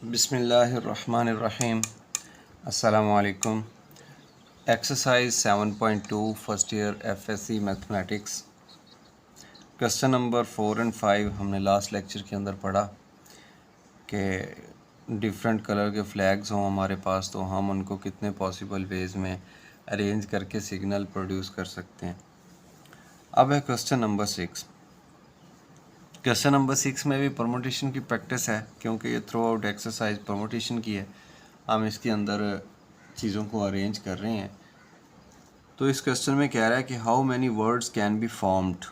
बिस्मिल्लाहिर्रहमानिर्रहीम। अस्सलामुअलैकुम। Exercise 7.2 first year FSc mathematics, question number 4 and 5 हमने लास्ट लेक्चर के अंदर पढ़ा कि डिफरेंट कलर के फ्लैग्स हों हमारे पास तो हम उनको कितने पॉसिबल वेज़ में अरेंज करके सिग्नल प्रोड्यूस कर सकते हैं। अब है क्वेश्चन नंबर 6। क्वेश्चन नंबर 6 में भी परमुटेशन की प्रैक्टिस है, क्योंकि ये थ्रू आउट एक्सरसाइज परमुटेशन की है। हम इसके अंदर चीज़ों को अरेंज कर रहे हैं। तो इस क्वेश्चन में कह रहा है कि how many words can be formed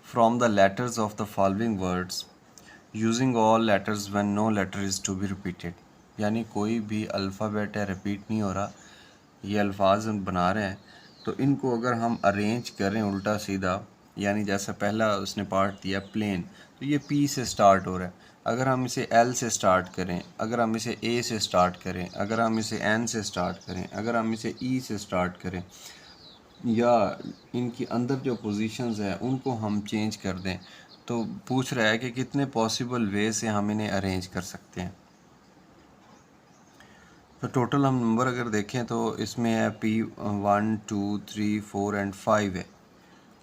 from the letters of the following words using all letters when no letter is to be repeated. यानी कोई भी अल्फ़ाबेट है रिपीट नहीं हो रहा, ये अल्फाज हम बना रहे हैं, तो इनको अगर हम अरेंज करें उल्टा सीधा, यानी जैसा पहला उसने पार्ट दिया प्लेन, तो ये पी से स्टार्ट हो रहा है। अगर हम इसे एल से स्टार्ट करें, अगर हम इसे ए से स्टार्ट करें, अगर हम इसे एन से स्टार्ट करें, अगर हम इसे ई से स्टार्ट करें, या इनकी अंदर जो पोजीशंस हैं उनको हम चेंज कर दें, तो पूछ रहा है कि कितने पॉसिबल वे से हम इन्हें अरेंज कर सकते हैं। तो टोटल हम नंबर अगर देखें तो इसमें है पी 1 2 3 4 एंड 5 है।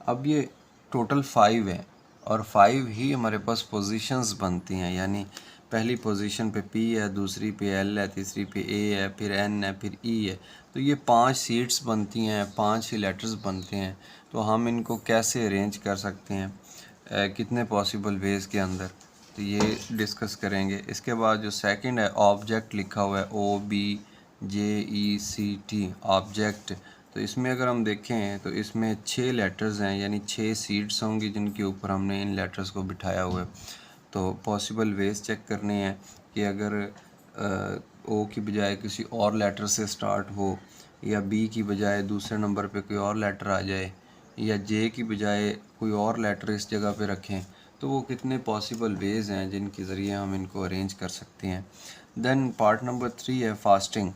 अब ये टोटल 5 है और 5 ही हमारे पास पोजीशंस बनती हैं, यानी पहली पोजीशन पे पी है, दूसरी पे एल है, तीसरी पे ए है, फिर एन है, फिर ई है। तो ये 5 सीट्स बनती हैं, 5 ही लेटर्स बनते हैं। तो हम इनको कैसे अरेंज कर सकते हैं, कितने पॉसिबल वेज़ के अंदर, तो ये डिस्कस करेंगे। इसके बाद जो सेकंड है ऑब्जेक्ट लिखा हुआ है OBJECT ऑब्जेक्ट। तो इसमें अगर हम देखें तो इसमें 6 लेटर्स हैं, यानी 6 सीट्स होंगी जिनके ऊपर हमने इन लेटर्स को बिठाया हुआ है। तो पॉसिबल वेज चेक करने हैं कि अगर ओ की बजाय किसी और लेटर से स्टार्ट हो, या बी की बजाय दूसरे नंबर पे कोई और लेटर आ जाए, या जे की बजाय कोई और लेटर इस जगह पे रखें, तो वो कितने पॉसिबल वेज़ हैं जिनके ज़रिए हम इनको अरेंज कर सकते हैं। देन पार्ट नंबर 3 है फास्टिंग,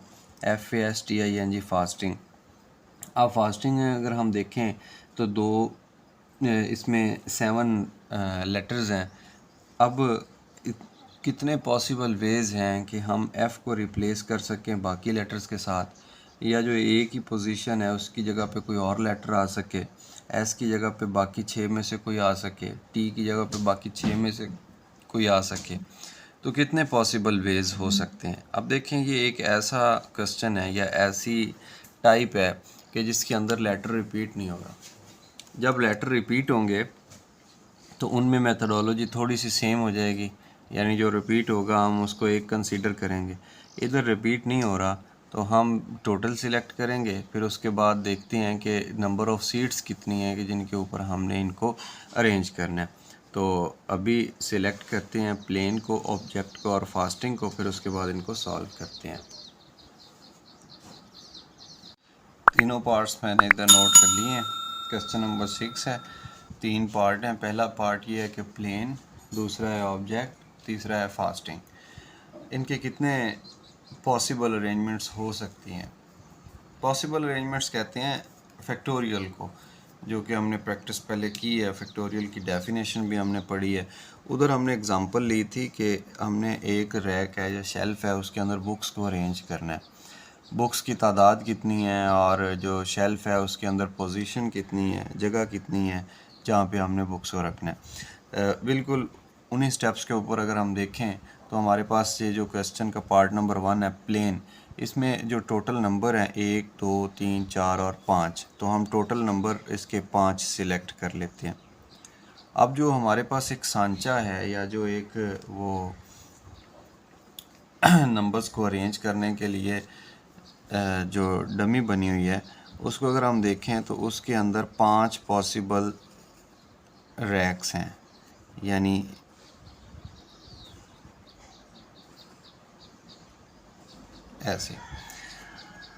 FASTING फास्टिंग। अब फास्टिंग अगर हम देखें तो इसमें 7 लेटर्स हैं। अब कितने पॉसिबल वेज़ हैं कि हम F को रिप्लेस कर सकें बाकी लेटर्स के साथ, या जो ए की पोजीशन है उसकी जगह पे कोई और लेटर आ सके, एस की जगह पे बाकी 6 में से कोई आ सके, टी की जगह पे बाकी 6 में से कोई आ सके। तो कितने पॉसिबल वेज़ हो सकते हैं। अब देखें, ये एक ऐसा क्वेश्चन है या ऐसी टाइप है कि जिसके अंदर लेटर रिपीट नहीं होगा। जब लेटर रिपीट होंगे तो उनमें मेथडोलॉजी थोड़ी सी सेम हो जाएगी, यानी जो रिपीट होगा हम उसको एक कंसीडर करेंगे। इधर रिपीट नहीं हो रहा तो हम टोटल सिलेक्ट करेंगे, फिर उसके बाद देखते हैं कि नंबर ऑफ़ सीट्स कितनी है कि जिनके ऊपर हमने इनको अरेंज करना है। तो अभी सिलेक्ट करते हैं प्लेन को, ऑब्जेक्ट को और फास्टिंग को, फिर उसके बाद इनको सॉल्व करते हैं। तीनों पार्ट्स मैंने इधर नोट कर लिए हैं। क्वेश्चन नंबर 6 है, 3 पार्ट हैं। पहला पार्ट ये है कि प्लेन, दूसरा है ऑब्जेक्ट, तीसरा है फास्टिंग। इनके कितने पॉसिबल अरेंजमेंट्स हो सकती हैं। पॉसिबल अरेंजमेंट्स कहते हैं फैक्टोरियल को, जो कि हमने प्रैक्टिस पहले की है। फैक्टोरियल की डेफिनेशन भी हमने पढ़ी है। उधर हमने एग्जांपल ली थी कि हमने एक रैक है या शेल्फ़ है, उसके अंदर बुक्स को अरेंज करना है। बुक्स की तादाद कितनी है और जो शेल्फ़ है उसके अंदर पोजीशन कितनी है, जगह कितनी है जहाँ पे हमने बुक्स को रखना है। बिल्कुल उन्हीं स्टेप्स के ऊपर अगर हम देखें तो हमारे पास ये जो क्वेश्चन का पार्ट नंबर 1 है प्लेन, इसमें जो टोटल नंबर हैं 1 2 3 4 और 5, तो हम टोटल नंबर इसके 5 सिलेक्ट कर लेते हैं। अब जो हमारे पास एक सांचा है या जो एक वो नंबर्स को अरेंज करने के लिए जो डमी बनी हुई है, उसको अगर हम देखें तो उसके अंदर 5 पॉसिबल रैक्स हैं, यानी ऐसे।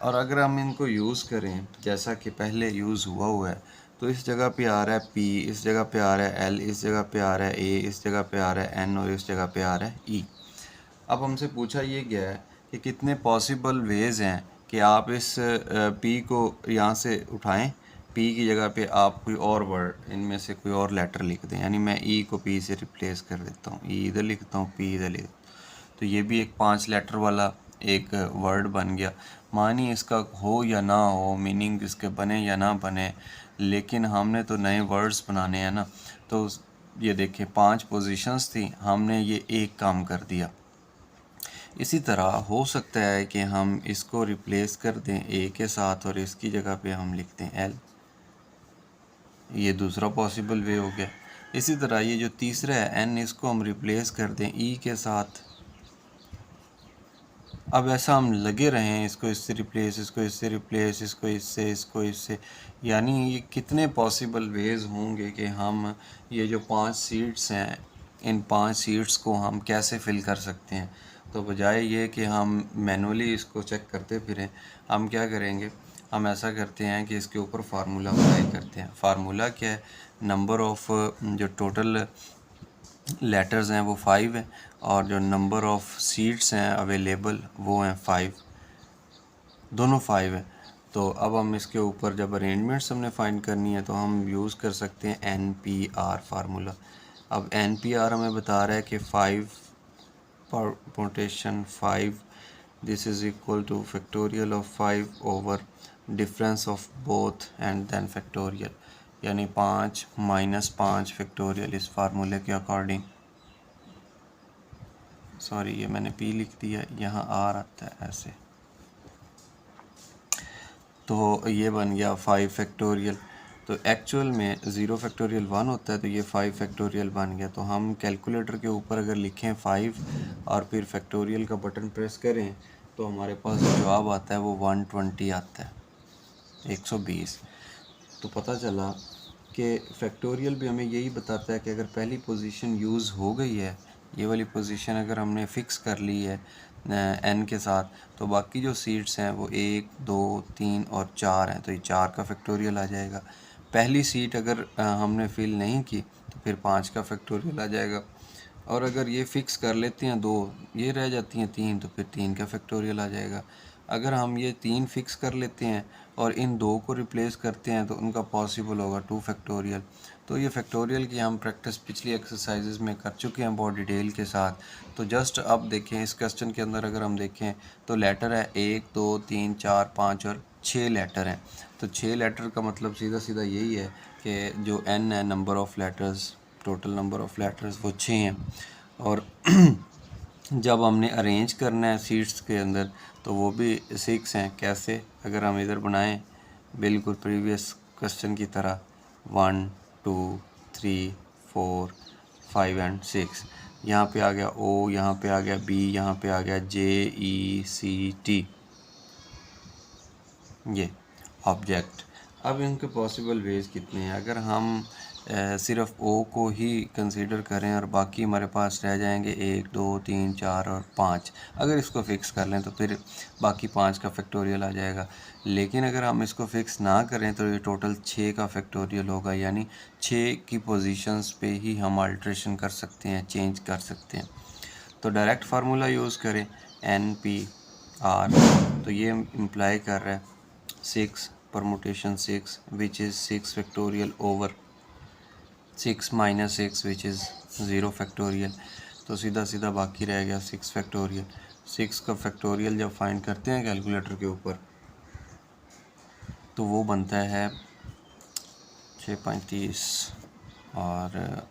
और अगर हम इनको यूज़ करें जैसा कि पहले यूज़ हुआ है, तो इस जगह पे आ रहा है P, इस जगह पे आ रहा है L, इस जगह पे आ रहा है A, इस जगह पे आ रहा है N और इस जगह पे आ रहा है E। अब हमसे पूछा ये गया है कि कितने पॉसिबल वेज़ हैं कि आप इस P को यहाँ से उठाएं, P की जगह पे आप कोई और वर्ड, इनमें से कोई और लेटर लिख दें। यानी मैं E को P से रिप्लेस कर देता हूँ, E इधर लिखता हूँ, P इधर लिखता हूँ। तो ये भी एक 5 लेटर वाला एक वर्ड बन गया। मानी इसका हो या ना हो, मीनिंग इसके बने या ना बने, लेकिन हमने तो नए वर्ड्स बनाने हैं ना। तो ये देखिए 5 पोजीशंस थी, हमने ये एक काम कर दिया। इसी तरह हो सकता है कि हम इसको रिप्लेस कर दें ए के साथ और इसकी जगह पे हम लिखते हैं एल। ये दूसरा पॉसिबल वे हो गया। इसी तरह ये जो तीसरा है एन, इसको हम रिप्लेस कर दें ई के साथ। अब ऐसा हम लगे रहें, इसको इससे रिप्लेस, इसको इससे रिप्लेस, इसको इससे, इसको इससे, यानी ये कितने पॉसिबल वेज़ होंगे कि हम ये जो 5 सीट्स हैं, इन 5 सीट्स को हम कैसे फ़िल कर सकते हैं। तो बजाय ये कि हम मैनुअली इसको चेक करते फिरें, हम क्या करेंगे, हम ऐसा करते हैं कि इसके ऊपर फार्मूला अप्लाई करते हैं। फार्मूला क्या है, नंबर ऑफ़ जो टोटल लेटर्स हैं वो 5 है और जो नंबर ऑफ़ सीट्स हैं अवेलेबल वो हैं 5, दोनों 5 है। तो अब हम इसके ऊपर जब अरेंजमेंट्स हमने फाइंड करनी है तो हम यूज़ कर सकते हैं NPR फार्मूला। अब NPR हमें बता रहा है कि 5 permutation 5 this is equal to factorial of 5 over difference of both and then factorial, यानी 5 माइनस 5 फैक्टोरियल इस फार्मूले के अकॉर्डिंग। सॉरी, ये मैंने P लिख दिया, यहाँ R आता है ऐसे। तो ये बन गया 5 फैक्टोरियल। तो एक्चुअल में 0 फैक्टोरियल 1 होता है, तो ये 5 फैक्टोरियल बन गया। तो हम कैलकुलेटर के ऊपर अगर लिखें 5 और फिर फैक्टोरियल का बटन प्रेस करें तो हमारे पास जो जवाब आता है वो 120 आता है, 120। तो पता चला कि फैक्टोरियल भी हमें यही बताता है कि अगर पहली पोजीशन यूज़ हो गई है, ये वाली पोजीशन अगर हमने फ़िक्स कर ली है n के साथ, तो बाकी जो सीट्स हैं वो 1, 2, 3 और 4 हैं, तो ये 4 का फैक्टोरियल आ जाएगा। पहली सीट अगर हमने फिल नहीं की तो फिर 5 का फैक्टोरियल आ जाएगा। और अगर ये फ़िक्स कर लेते हैं 2, ये रह जाती हैं 3, तो फिर 3 का फैक्टोरियल आ जाएगा। अगर हम ये 3 फिक्स कर लेते हैं और इन 2 को रिप्लेस करते हैं तो उनका पॉसिबल होगा 2 फैक्टोरियल। तो ये फैक्टोरियल की हम प्रैक्टिस पिछली एक्सरसाइजेज में कर चुके हैं बहुत डिटेल के साथ। तो जस्ट अब देखें इस क्वेश्चन के अंदर अगर हम देखें तो लेटर है 1, 2, 3, 4, 5 और 6 लेटर हैं। तो 6 लेटर का मतलब सीधा सीधा यही है कि जो n है, number of letters, total number of letters वो 6 हैं। और जब हमने अरेंज करना है सीट्स के अंदर तो वो भी 6 हैं। कैसे, अगर हम इधर बनाएं बिल्कुल प्रीवियस क्वेश्चन की तरह 1, 2, 3, 4, 5 एंड 6, यहाँ पे आ गया O, यहाँ पे आ गया B, यहाँ पे आ गया J, E, C, T, ये ऑब्जेक्ट। अब इनके पॉसिबल वेज कितने हैं, अगर हम सिर्फ O को ही कंसीडर करें और बाकी हमारे पास रह जाएंगे 1, 2, 3, 4 और 5, अगर इसको फ़िक्स कर लें तो फिर बाकी 5 का फैक्टोरियल आ जाएगा। लेकिन अगर हम इसको फ़िक्स ना करें तो ये टोटल 6 का फैक्टोरियल होगा, यानी 6 की पोजीशंस पे ही हम अल्ट्रेशन कर सकते हैं, चेंज कर सकते हैं। तो डायरेक्ट फार्मूला यूज़ करें NPR, तो ये इम्प्लाई कर रहा है 6 permutation 6 which is 6 factorial over 6 minus 6 which is 0 factorial. तो सीधा सीधा बाकी रह गया 6 फैक्टोरियल। 6 का फैक्टोरियल जब फाइंड करते हैं कैलकुलेटर के ऊपर तो वो बनता है 635 और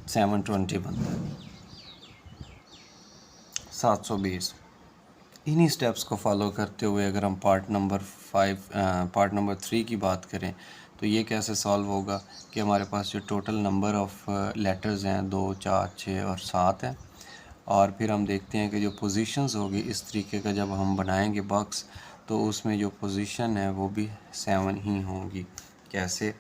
720 बनता है 720। इन्हीं स्टेप्स को फॉलो करते हुए अगर हम पार्ट नंबर 3 की बात करें तो ये कैसे सॉल्व होगा कि हमारे पास जो टोटल नंबर ऑफ़ लेटर्स हैं 2, 4, 6 और 7 हैं, और फिर हम देखते हैं कि जो पोजीशंस होगी इस तरीके का जब हम बनाएंगे बॉक्स तो उसमें जो पोजीशन है वो भी 7 ही होंगी। कैसे,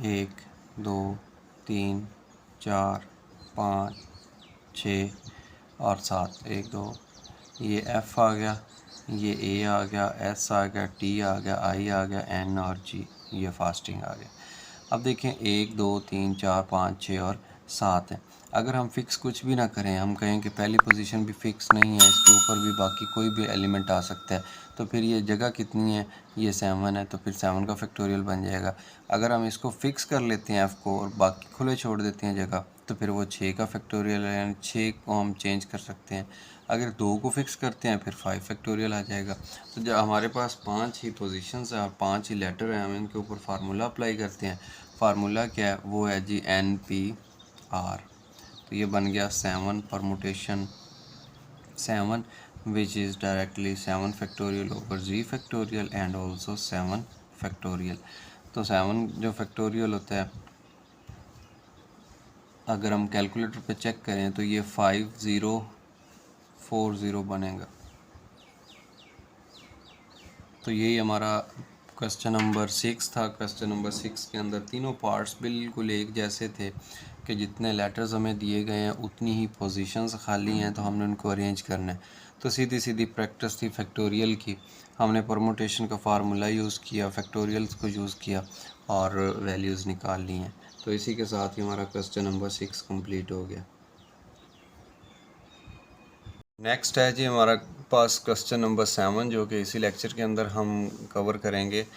1, 2, 3, 4, 5, 6 और 7, 1, 2, ये F आ गया, ये A आ गया, S आ गया, T आ गया, I आ गया, N और G, ये फास्टिंग आ गया। अब देखें 1, 2, 3, 4, 5, 6 और 7 है। अगर हम फिक्स कुछ भी ना करें, हम कहें कि पहली पोजीशन भी फिक्स नहीं है, इसके ऊपर भी बाकी कोई भी एलिमेंट आ सकता है, तो फिर ये जगह कितनी है, ये 7 है, तो फिर 7 का फैक्टोरियल बन जाएगा। अगर हम इसको फिक्स कर लेते हैं f को और बाकी खुले छोड़ देते हैं जगह, तो फिर वो 6 का फैक्टोरियल है, यानी 6 को हम चेंज कर सकते हैं। अगर 2 को फिक्स करते हैं फिर 5 फैक्टोरियल आ जाएगा। तो जब हमारे पास 5 ही पोजीशंस हैं और 5 ही लेटर हैं, हम इनके ऊपर फार्मूला अप्लाई करते हैं। फार्मूला क्या है, वो है जी NPR। तो ये बन गया 7 permutation 7 which is directly 7 factorial over z factorial and also 7 factorial। तो 7 जो फैक्टोरियल होता है, अगर हम कैलकुलेटर पे चेक करें तो ये 5040 बनेगा। तो यही हमारा क्वेश्चन नंबर 6 था। क्वेश्चन नंबर 6 के अंदर तीनों पार्ट्स बिल्कुल एक जैसे थे कि जितने लेटर्स हमें दिए गए हैं उतनी ही पोजीशंस खाली हैं, तो हमने उनको अरेंज करना है। तो सीधी सीधी प्रैक्टिस थी फैक्टोरियल की। हमने परमुटेशन का फार्मूला यूज़ किया, फैक्टोरियल्स को यूज़ किया और वैल्यूज़ निकाल ली हैं। तो इसी के साथ ही हमारा क्वेश्चन नंबर 6 कंप्लीट हो गया। नेक्स्ट है जी हमारा पास क्वेश्चन नंबर 7, जो कि इसी लेक्चर के अंदर हम कवर करेंगे।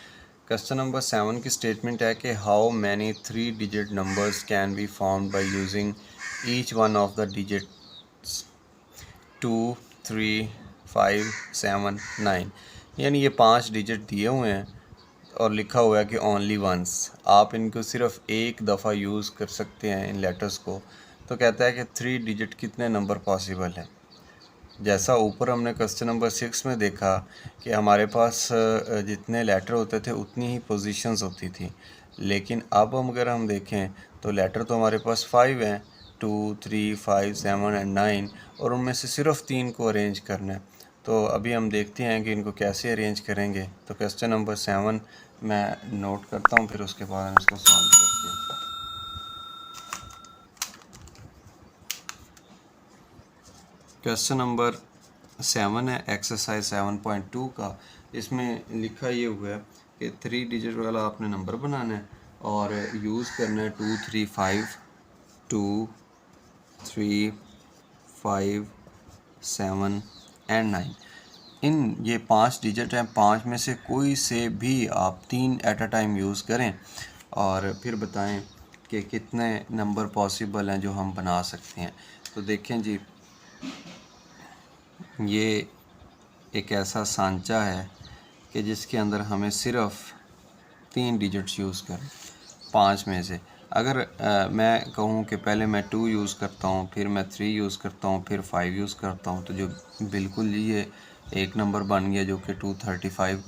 क्वेश्चन नंबर 7 की स्टेटमेंट है कि how many 3 digit numbers can be formed by using each one of the digits 2, 3, 5, 7, 9। यानी ये 5 डिजिट दिए हुए हैं और लिखा हुआ है कि ओनली वंस, आप इनको सिर्फ एक दफ़ा यूज़ कर सकते हैं इन लेटर्स को। तो कहता है कि 3 डिजिट कितने नंबर पॉसिबल हैं। जैसा ऊपर हमने क्वेश्चन नंबर 6 में देखा कि हमारे पास जितने लेटर होते थे उतनी ही पोजीशंस होती थी, लेकिन अब अगर हम देखें तो लेटर तो हमारे पास 5 हैं, 2, 3, 5, 7 एंड 9, और उनमें से सिर्फ 3 को अरेंज करना है। तो अभी हम देखते हैं कि इनको कैसे अरेंज करेंगे। तो क्वेश्चन नंबर 7 मैं नोट करता हूँ, फिर उसके बाद हम इसको सॉल्व करते हैं। क्वेश्चन नंबर 7 है एक्सरसाइज 7.2 का। इसमें लिखा ये हुआ है कि 3 डिजिट वाला आपने नंबर बनाना है और यूज़ करना है 2, 3, 5, 2, 3, 5, 7 एंड 9। इन ये 5 डिजिट हैं, 5 में से कोई से भी आप 3 एट अ टाइम यूज़ करें और फिर बताएं कि कितने नंबर पॉसिबल हैं जो हम बना सकते हैं। तो देखें जी, ये एक ऐसा सांचा है कि जिसके अंदर हमें सिर्फ 3 डिजिट्स यूज़ करें 5 में से। अगर मैं कहूँ कि पहले मैं 2 यूज़ करता हूँ, फिर मैं 3 यूज़ करता हूँ, फिर 5 यूज़ करता हूँ, तो जो बिल्कुल ये एक नंबर बन गया जो कि 235।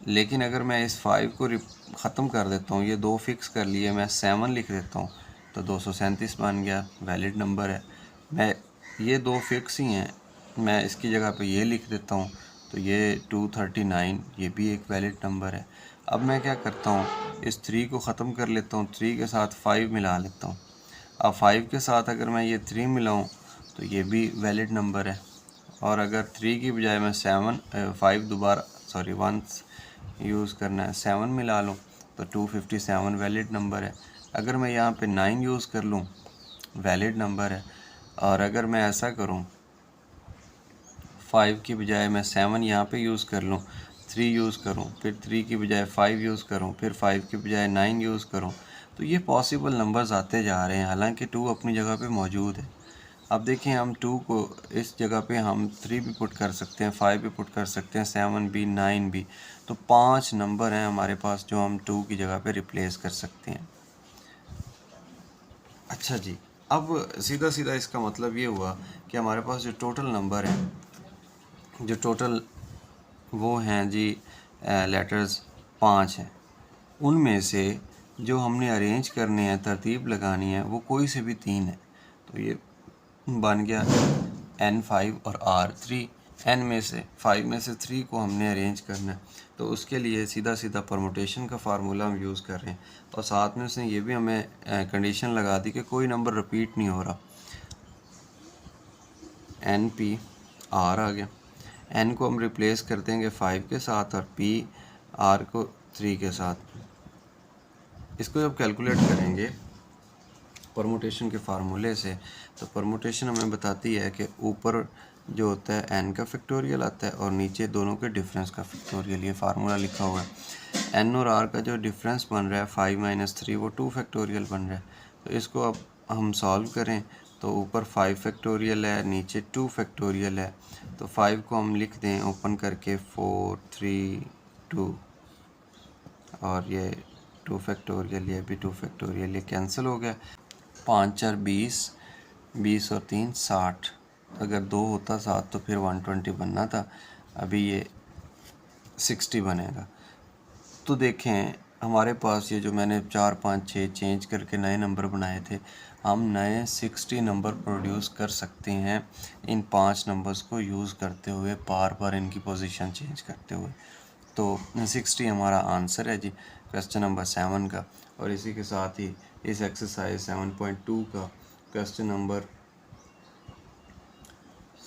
लेकिन अगर मैं इस 5 को ख़त्म कर देता हूँ, ये 2 फिक्स कर लिए, मैं 7 लिख देता हूँ, तो 237 बन गया, वैलिड नंबर है। मैं ये 2 फिक्स ही हैं, मैं इसकी जगह पे ये लिख देता हूँ, तो ये 239, ये भी एक वैलिड नंबर है। अब मैं क्या करता हूँ, इस 3 को ख़त्म कर लेता हूँ, 3 के साथ 5 मिला लेता हूँ। अब 5 के साथ अगर मैं ये 3 मिलाऊँ तो ये भी वैलिड नंबर है। और अगर 3 की बजाय मैं 5 दोबारा वंस यूज़ करना है, 7 मिला लूँ तो 257 वैलिड नंबर है। अगर मैं यहाँ पे 9 यूज़ कर लूँ, वैलिड नंबर है। और अगर मैं ऐसा करूँ, 5 की बजाय मैं 7 यहाँ पे यूज़ कर लूँ, 3 यूज़ करूँ, फिर 3 की बजाय 5 यूज़ करूँ, फिर 5 की बजाय 9 यूज़ करूँ, तो ये पॉसिबल नंबर्स आते जा रहे हैं, हालांकि 2 अपनी जगह पे मौजूद है। अब देखिए, हम 2 को इस जगह पे हम 3 भी पुट कर सकते हैं, 5 भी पुट कर सकते हैं, 7 भी, 9 भी। तो 5 नंबर हैं हमारे पास जो हम 2 की जगह पे रिप्लेस कर सकते हैं। अच्छा जी, अब सीधा सीधा इसका मतलब ये हुआ कि हमारे पास जो टोटल नंबर है, जो टोटल वो हैं जी लेटर्स 5 हैं, उनमें से जो हमने अरेंज करने हैं, तरतीब लगानी है, वो कोई से भी 3 है। तो ये बन गया N5 और R3। N में से 5 में से 3 को हमने अरेंज करना है, तो उसके लिए सीधा सीधा परमुटेशन का फार्मूला हम यूज़ कर रहे हैं। और साथ में उसने ये भी हमें कंडीशन लगा दी कि कोई नंबर रिपीट नहीं हो रहा। NPR आ गया। N को हम रिप्लेस कर देंगे 5 के साथ और PR को 3 के साथ। इसको जब कैलकुलेट करेंगे परमुटेशन के फार्मूले से। तो परमुटेशन हमें बताती है कि ऊपर जो होता है एन का फैक्टोरियल आता है और नीचे दोनों के डिफरेंस का फैक्टोरियल, ये फार्मूला लिखा हुआ है। एन और आर का जो डिफरेंस बन रहा है 5 - 3 वो 2 फैक्टोरियल बन रहा है। तो इसको अब हम सॉल्व करें तो ऊपर 5 फैक्टोरियल है, नीचे 2 फैक्टोरियल है। तो 5 को हम लिख दें ओपन करके 4 3 2 और ये 2 फैक्टोरियल, ये भी 2 फैक्टोरियल, ये कैंसिल हो गया। 5 4 20, 20 और 3 60। अगर 2 होता 7 तो फिर 120 बनना था, अभी ये 60 बनेगा। तो देखें हमारे पास ये जो मैंने 4 5 6 चेंज करके नए नंबर बनाए थे, हम नए 60 नंबर प्रोड्यूस कर सकते हैं इन 5 नंबर्स को यूज़ करते हुए, बार बार इनकी पोजीशन चेंज करते हुए। तो 60 हमारा आंसर है जी क्वेश्चन नंबर 7 का। और इसी के साथ ही इस एक्सरसाइज 7.2 का क्वेश्चन नंबर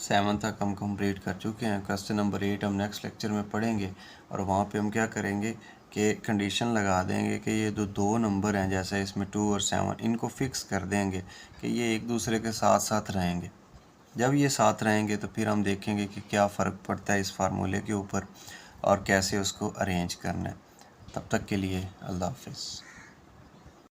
7 तक हम कंप्लीट कर चुके हैं। क्वेश्चन नंबर 8 हम नेक्स्ट लेक्चर में पढ़ेंगे और वहाँ पे हम क्या करेंगे कि कंडीशन लगा देंगे कि ये जो दो नंबर हैं, जैसे इसमें 2 और 7, इनको फिक्स कर देंगे कि ये एक दूसरे के साथ साथ रहेंगे। जब ये साथ रहेंगे तो फिर हम देखेंगे कि क्या फ़र्क पड़ता है इस फार्मूले के ऊपर और कैसे उसको अरेंज करना है। तब तक के लिए अल्लाह हाफ़िज़।